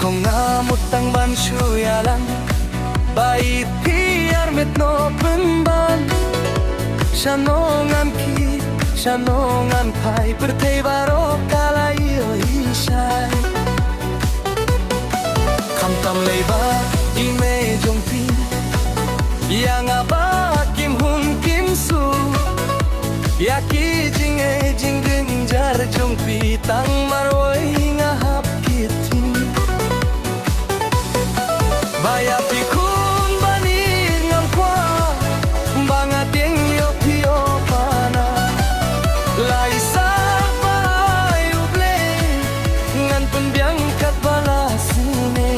Kong ngamot ang bansuyalan Bait piar met no penban Shanongan ki, shanongan pai Pertei baro kalayo isay Kamtam leiba di me jongpi Yang aba kim hun kim su Yaki jing e jing genjar jongpi Tang marwoi ngahap kiti Baya pikun bani ngam kwa Bangat yang yo pio pana Lai sa pai uble Ngan penbiang kat balasine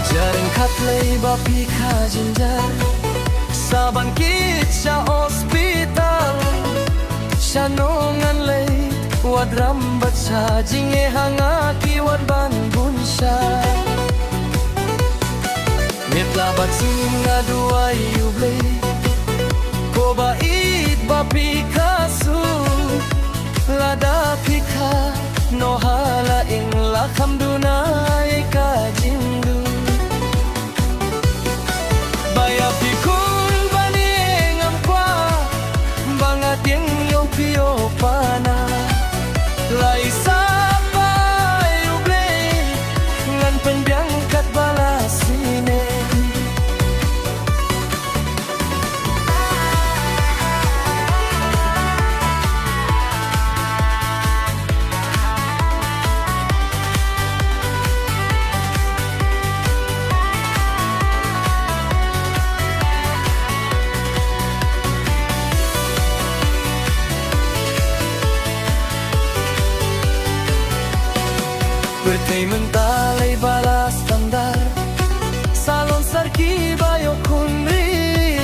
Jaring kat lay bapi ka jinjar Sa bangkit sa ospital Siya nongan lay Wad rambat sa jinge hangaki wad banbun siya Mitlabat singa duay uble Ko bait bapi kasu Lada pika no halaing lakam dunay ka jindu Baya pikun bani ngam kwa Bangat yang yo pio pana Lai sa pai uble Ngan penbiang kat balasine Bertei mentalai balas standar Salon sarki bayo kunri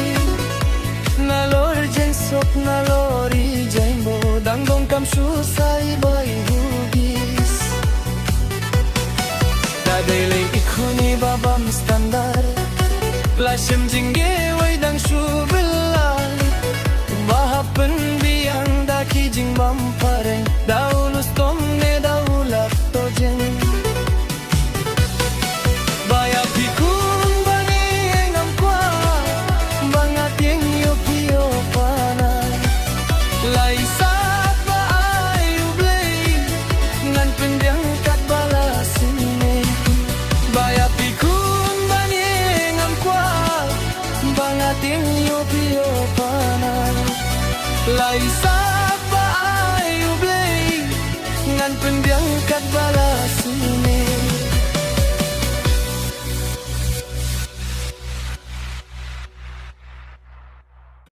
Nalor jeng sok nalori jeng bo Danggong kam susai bayi hugis Dadele ikoni babam standar Lasem jingge way dang subelal Bahapen biang daki jing mampareng Daulus tom ne daulap tojeng Baya pikun bani engam kwa Bangat yang yo pio pana Lai sa pa ay uble Ngan pendiang kat balasine Baya pikun bani engam kwa Bangat yang yo pio pana Lai sa pa ay uble Ngan pendiang kat balasine